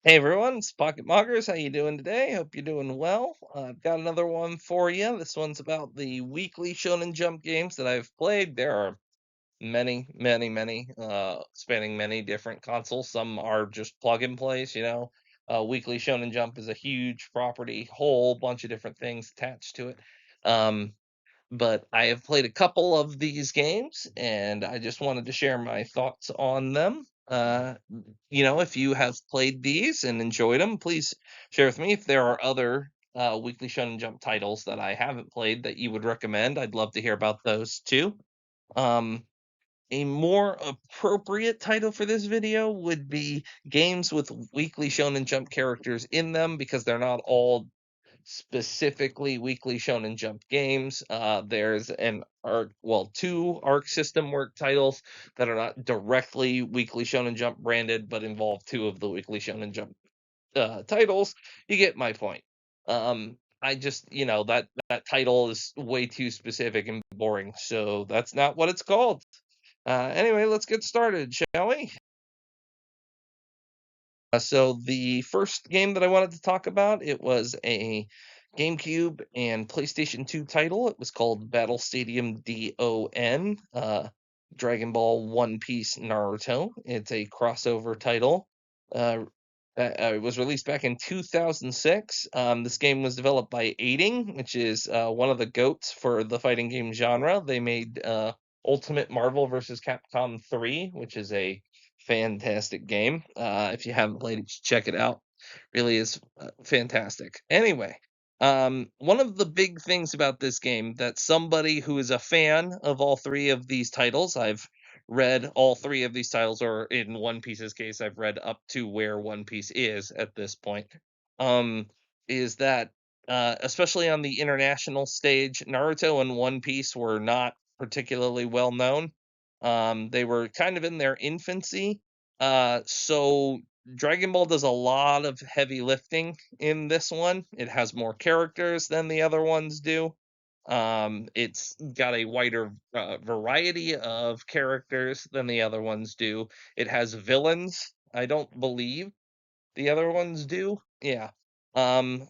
Hey everyone, it's Pocket Moggers. How you doing today? Hope you're doing well. I've got another one for you. This one's about the weekly Shonen Jump games that I've played. There are many, spanning many different consoles. Some are just plug and plays. Weekly Shonen Jump is a huge property, whole bunch of different things attached to it. Um, but I have played a couple of these games, and I just wanted to share my thoughts on them. If you have played these and enjoyed them, please share with me if there are other Weekly Shonen Jump titles that I haven't played that you would recommend. I'd love to hear about those too. Um, a more appropriate title for this video would be games with Weekly Shonen Jump characters in them because they're not all specifically Weekly Shonen Jump games. There's an arc, well, two Arc System Work titles that are not directly Weekly Shonen Jump branded, but involve two of the Weekly Shonen Jump titles. You get my point. I just, that title is way too specific and boring, so that's not what it's called. Anyway, let's get started, shall we? So the first game that I wanted to talk about, it was a GameCube and PlayStation 2 title. It was called Battle Stadium DON, Dragon Ball One Piece Naruto. It's a crossover title. Uh, it was released back in 2006. This game was developed by Aiding, which is one of the goats for the fighting game genre. They made Ultimate Marvel vs. Capcom 3, which is a fantastic game. If you haven't played it, check it out. Really is fantastic. Anyway, one of the big things about this game that somebody who is a fan of all three of these titles, I've read all three of these titles, or in One Piece's case, I've read up to where One Piece is at this point. Um, is that especially on the international stage, Naruto and One Piece were not particularly well known. They were kind of in their infancy. So Dragon Ball does a lot of heavy lifting in this one. It has more characters than the other ones do. It's got a wider variety of characters than the other ones do. It has villains. I don't believe the other ones do. Yeah.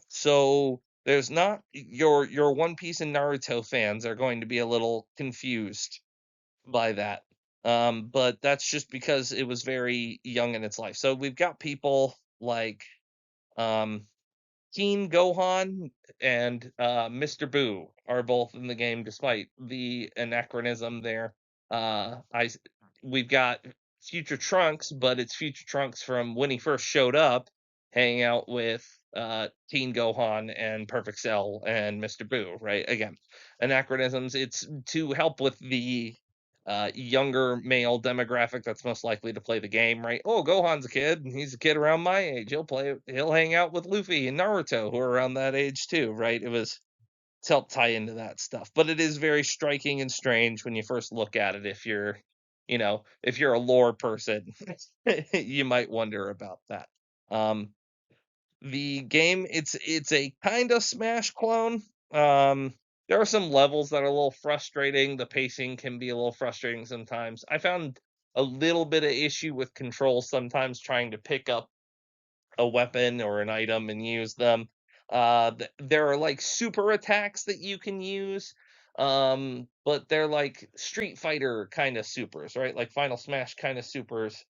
So there's not your One Piece and Naruto fans are going to be a little confused by that. But that's just because it was very young in its life. So we've got people like um, Teen Gohan and Mr. Boo are both in the game, despite the anachronism there. We've got Future Trunks, but it's Future Trunks from when he first showed up, hanging out with Teen Gohan and Perfect Cell and Mr. Boo. Right? Again, anachronisms. It's to help with the younger male demographic that's most likely to play the game, right? Oh, Gohan's a kid, and he's a kid around my age. He'll hang out with Luffy and Naruto, who are around that age too, right? It was to help tie into that stuff. But it is very striking and strange when you first look at it. If you're a lore person, you might wonder about that. Um, the game, it's a kind of Smash clone. There are some levels that are a little frustrating. The pacing can be a little frustrating sometimes. I found a little bit of issue with controls sometimes trying to pick up a weapon or an item and use them. There are like super attacks that you can use, but they're like Street Fighter kind of supers, right? Like Final Smash kind of supers.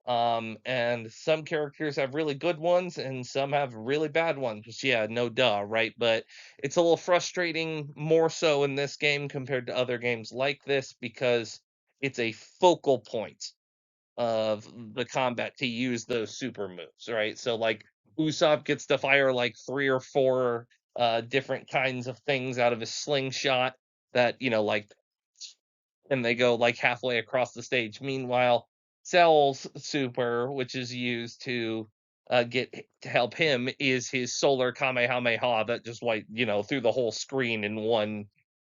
And some characters have really good ones, and some have really bad ones. Which, yeah, no duh, right? But it's a little frustrating, more so in this game compared to other games like this, because it's a focal point of the combat to use those super moves, right? So like Usopp gets to fire like three or four different kinds of things out of his slingshot that, like, and they go like halfway across the stage. Meanwhile, Cell's super, which is used to to help him, is his solar Kamehameha that just like, through the whole screen in one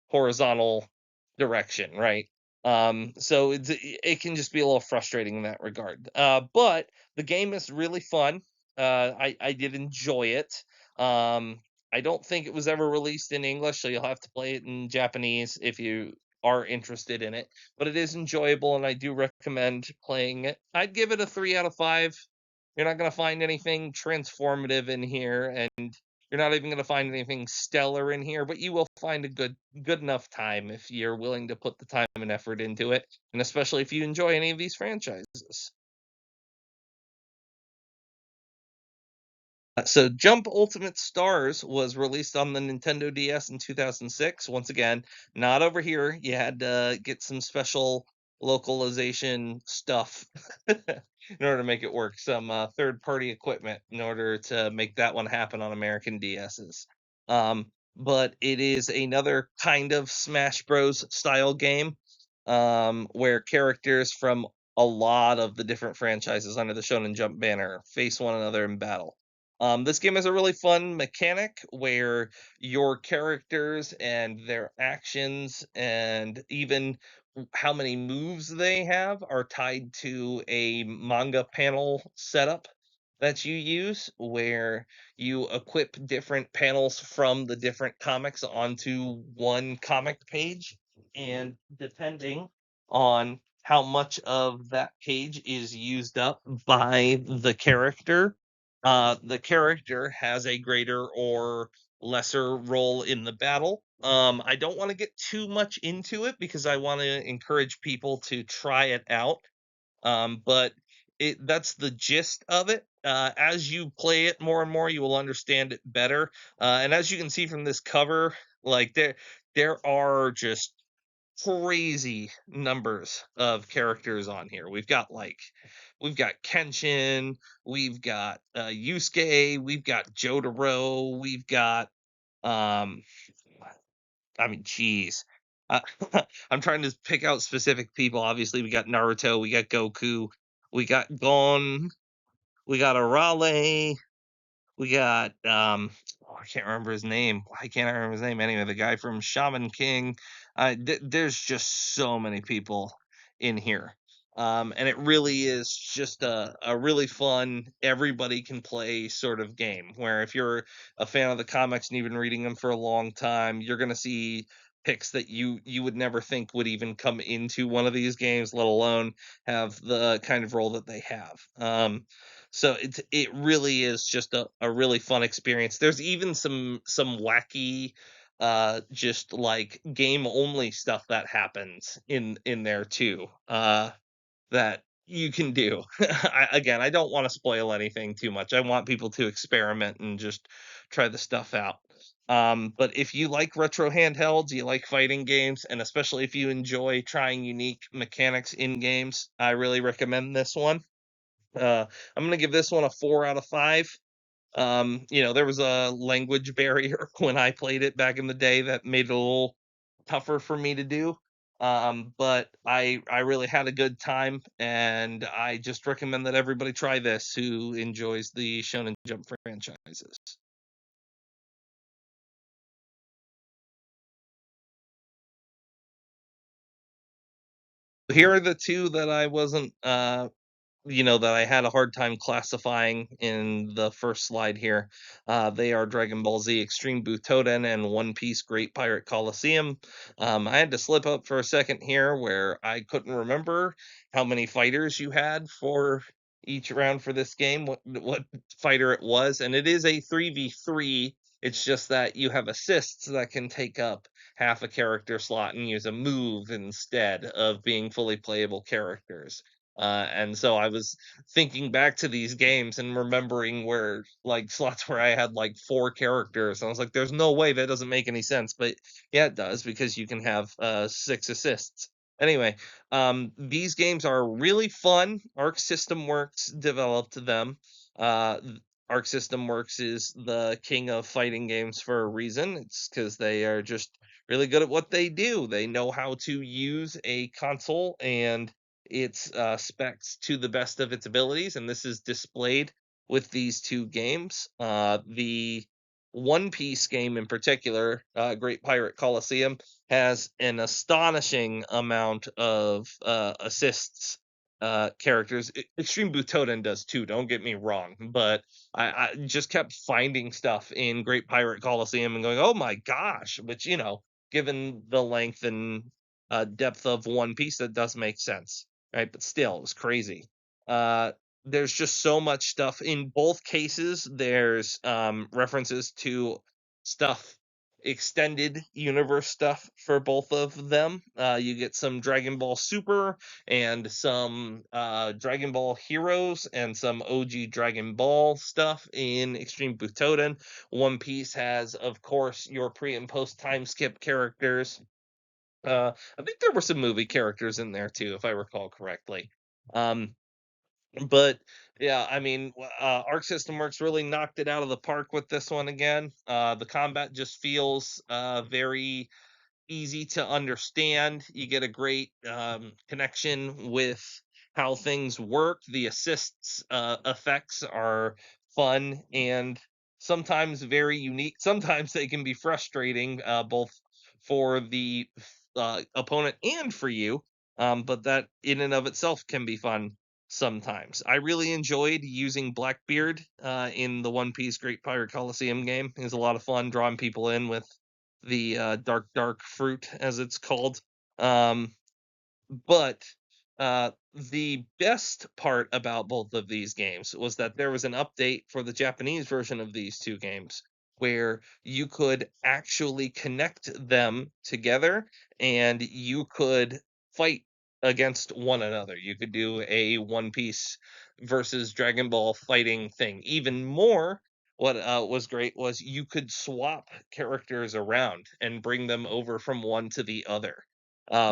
horizontal direction, right? So it can just be a little frustrating in that regard. But the game is really fun. I did enjoy it. Um, I don't think it was ever released in English, so you'll have to play it in Japanese if you are interested in it. But it is enjoyable, and I do recommend playing it. I'd give it a 3 out of 5. You're not gonna find anything transformative in here, and you're not even gonna find anything stellar in here, but you will find a good enough time if you're willing to put the time and effort into it, and especially if you enjoy any of these franchises. So Jump Ultimate Stars was released on the Nintendo DS in 2006. Once again, not over here. You had to get some special localization stuff in order to make it work. Some third-party equipment in order to make that one happen on American DSs. But it is another kind of Smash Bros. Style game where characters from a lot of the different franchises under the Shonen Jump banner face one another in battle. This game has a really fun mechanic where your characters and their actions and even how many moves they have are tied to a manga panel setup that you use, where you equip different panels from the different comics onto one comic page. And depending on how much of that page is used up by the character has a greater or lesser role in the battle. I don't want to get too much into it because I want to encourage people to try it out. But that's the gist of it. As you play it more and more, you will understand it better. And as you can see from this cover, like there are just crazy numbers of characters on here. We've got Kenshin, we've got Yusuke, we've got Jotaro, we've got um I mean geez. Uh, I'm trying to pick out specific people. Obviously, we got Naruto, we got Goku, we got Gon, we got Arale, we got oh, I can't remember his name. Why can't I remember his name? Anyway, the guy from Shaman King. There's just so many people in here. And it really is just a really fun, everybody can play sort of game. Where if you're a fan of the comics and you've been reading them for a long time, you're gonna see picks that you would never think would even come into one of these games, let alone have the kind of role that they have. So it really is just a really fun experience. There's even some wacky just like game only stuff that happens in there too. That you can do. Again, I don't want to spoil anything too much. I want people to experiment and just try the stuff out. But if you like retro handhelds, you like fighting games, and especially if you enjoy trying unique mechanics in games, I really recommend this one. I'm gonna give this one a 4 out of 5. There was a language barrier when I played it back in the day that made it a little tougher for me to do. But I really had a good time, and I just recommend that everybody try this who enjoys the Shonen Jump franchises. Here are the two that I wasn't that I had a hard time classifying in the first slide here. They are Dragon Ball Z Extreme Butoden and One Piece Great Pirate Coliseum. I had to slip up for a second here where I couldn't remember how many fighters you had for each round for this game, what fighter it was, and it is a 3v3. It's just that you have assists that can take up half a character slot and use a move instead of being fully playable characters. And so I was thinking back to these games and remembering where like slots where I had like four characters. And I was like, there's no way that doesn't make any sense. But yeah, it does because you can have six assists. Anyway, these games are really fun. Arc System Works developed them. Arc System Works is the king of fighting games for a reason. It's because they are just really good at what they do. They know how to use a console and its specs to the best of its abilities, and this is displayed with these two games. The One Piece game in particular, Great Pirate Coliseum, has an astonishing amount of assists. Characters. Extreme Butoden does too. Don't get me wrong, but I just kept finding stuff in Great Pirate Coliseum and going, "Oh my gosh!" Which given the length and depth of One Piece, that does make sense, right? But still, it was crazy. Uh, there's just so much stuff in both cases. There's references to stuff, extended universe stuff for both of them. You get some Dragon Ball Super and some Dragon Ball Heroes and some OG Dragon Ball stuff in Extreme Butoden. One Piece has, of course, your pre and post time skip characters. I think there were some movie characters in there too, if I recall correctly. Um, but yeah, I mean, Arc System Works really knocked it out of the park with this one again. The combat just feels very easy to understand. You get a great connection with how things work. The assists effects are fun and sometimes very unique. Sometimes they can be frustrating, both for the opponent and for you. But that in and of itself can be fun sometimes. I really enjoyed using Blackbeard in the One Piece Great Pirate Coliseum game. It was a lot of fun drawing people in with the dark fruit as it's called. But the best part about both of these games was that there was an update for the Japanese version of these two games where you could actually connect them together and you could fight against one another. You could do a One Piece versus Dragon Ball fighting thing. Even more, what was great was you could swap characters around and bring them over from one to the other,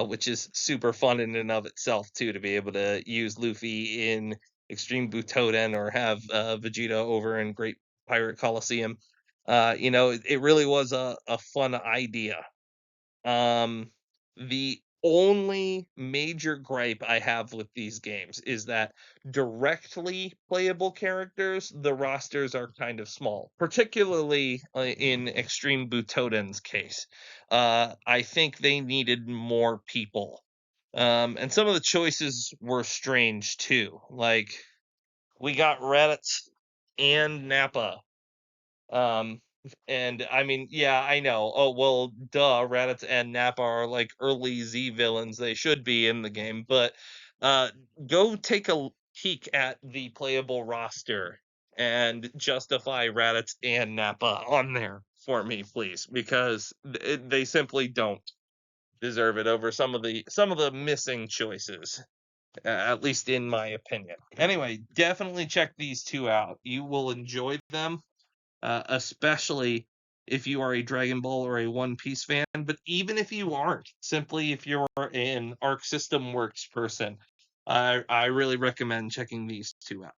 which is super fun in and of itself too, to be able to use Luffy in Extreme Butoden or have Vegeta over in Great Pirate Coliseum. It really was a fun idea. um, the only major gripe I have with these games is that directly playable characters, the rosters are kind of small, particularly in Extreme Butoden's case. I think they needed more people. And some of the choices were strange too. Like, we got Reddit and Nappa, um, and I mean, yeah, I know. Oh, well, duh, Raditz and Nappa are like early Z villains. They should be in the game, but uh go take a peek at the playable roster and justify Raditz and Nappa on there for me, please, because they simply don't deserve it over some of the missing choices, at least in my opinion. Anyway, definitely check these two out. You will enjoy them, especially if you are a Dragon Ball or a One Piece fan. But even if you aren't, simply if you're an Arc System Works person, I really recommend checking these two out.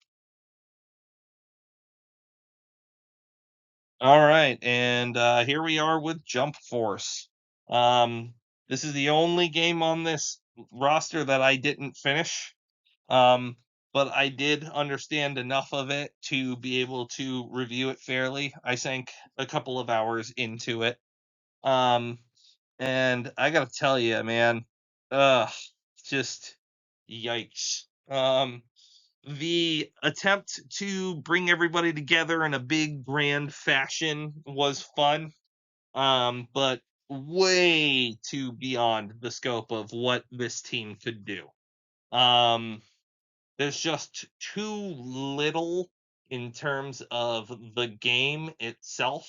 All right, and here we are with Jump Force. Um, this is the only game on this roster that I didn't finish. Um, but I did understand enough of it to be able to review it fairly. I sank a couple of hours into it. Um, and I gotta tell you, man, ugh, just yikes. The attempt to bring everybody together in a big grand fashion was fun, but way too beyond the scope of what this team could do. Um, there's just too little in terms of the game itself,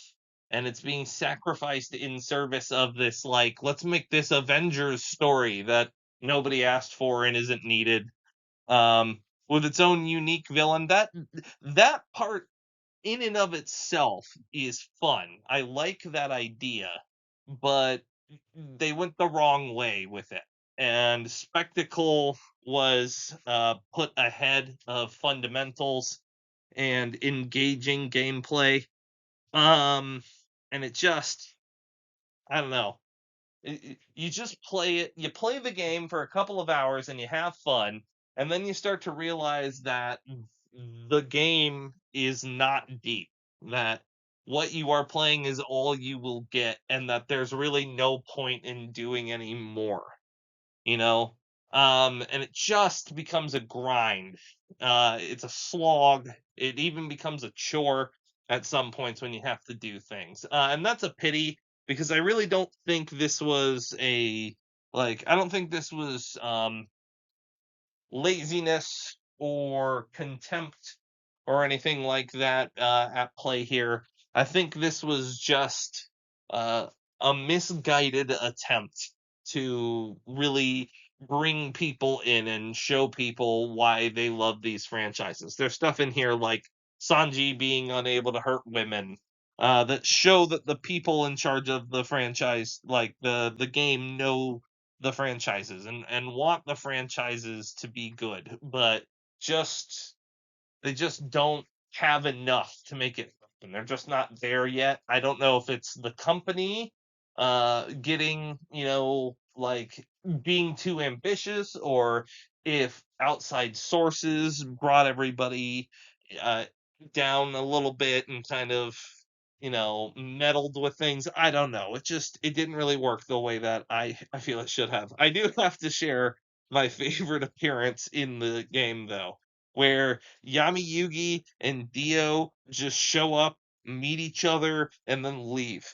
and it's being sacrificed in service of this, like, let's make this Avengers story that nobody asked for and isn't needed, with its own unique villain. That part in and of itself is fun. I like that idea, but they went the wrong way with it. And spectacle was put ahead of fundamentals and engaging gameplay. Um, and it just, I don't know. You just play it, you play the game for a couple of hours and you have fun, and then you start to realize that the game is not deep, that what you are playing is all you will get, and that there's really no point in doing any more, you know? And it just becomes a grind. It's a slog. It even becomes a chore at some points when you have to do things. And that's a pity, because I really don't think this was I don't think this was laziness or contempt or anything like that at play here. I think this was just uh, a misguided attempt to really bring people in and show people why they love these franchises. There's stuff in here like Sanji being unable to hurt women, that show that the people in charge of the franchise, like the game, know the franchises and want the franchises to be good, but just they just don't have enough to make it happen. They're just not there yet. I don't know if it's the company getting, like being too ambitious, or if outside sources brought everybody uh down a little bit and kind of, meddled with things. I don't know. It didn't really work the way that I feel it should have. I do have to share my favorite appearance in the game though, where Yami Yugi and Dio just show up, meet each other, and then leave.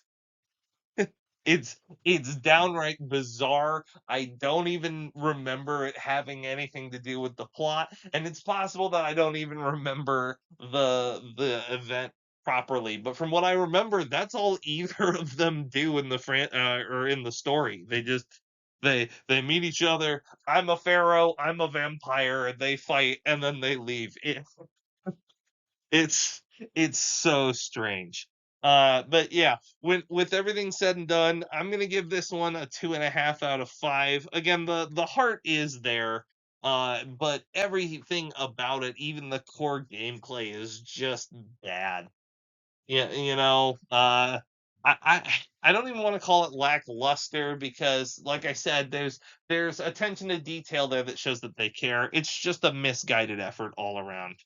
It's downright bizarre. I don't even remember it having anything to do with the plot, and it's possible that I don't even remember the event properly. But from what I remember, that's all either of them do in the or in the story. They meet each other. I'm a pharaoh. I'm a vampire. And they fight, and then they leave. It's it's so strange. But yeah, with everything said and done, I'm gonna give this one a 2.5 out of 5. Again, the heart is there, but everything about it, even the core gameplay, is just bad. Yeah, I don't even want to call it lackluster because, like I said, there's attention to detail there that shows that they care. It's just a misguided effort all around.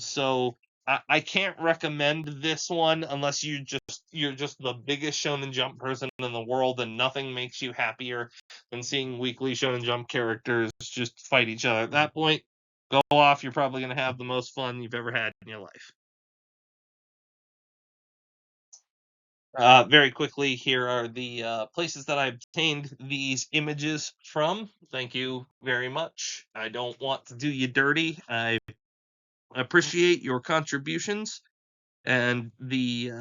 So I can't recommend this one unless you're just the biggest Shonen Jump person in the world, and nothing makes you happier than seeing Weekly Shonen Jump characters just fight each other. At that point, go off. You're probably gonna have the most fun you've ever had in your life. Very quickly, here are the places that I obtained these images from. Thank you very much. I don't want to do you dirty. I appreciate your contributions and the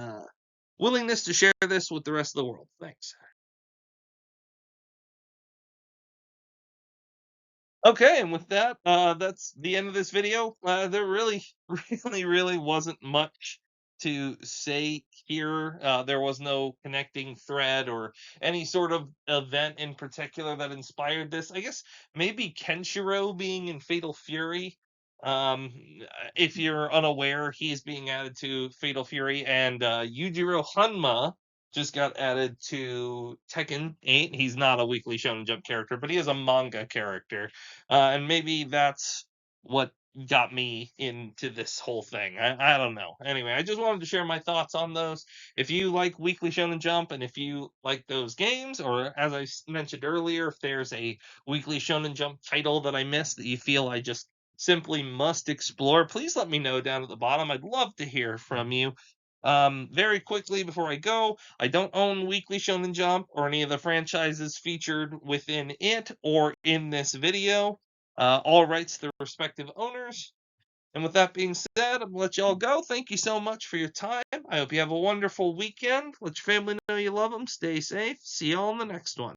willingness to share this with the rest of the world. Thanks. Okay, and with that, that's the end of this video. There really, really wasn't much to say here. There was no connecting thread or any sort of event in particular that inspired this. I guess maybe Kenshiro being in Fatal Fury. Um, if you're unaware, he's being added to Fatal Fury, and Yujiro Hanma just got added to Tekken 8. He's not a Weekly Shonen Jump character, but he is a manga character, and maybe that's what got me into this whole thing. I don't know. Anyway, I just wanted to share my thoughts on those. If you like Weekly Shonen Jump and if you like those games, or as I mentioned earlier, if there's a Weekly Shonen Jump title that I missed that you feel I just simply must explore, please let me know down at the bottom. I'd love to hear from you. Very quickly before I go, I don't own Weekly Shonen Jump or any of the franchises featured within it or in this video. All rights to the respective owners. And with that being said, I'm gonna let y'all go. Thank you so much for your time. I hope you have a wonderful weekend. Let your family know you love them. Stay safe. See y'all in the next one.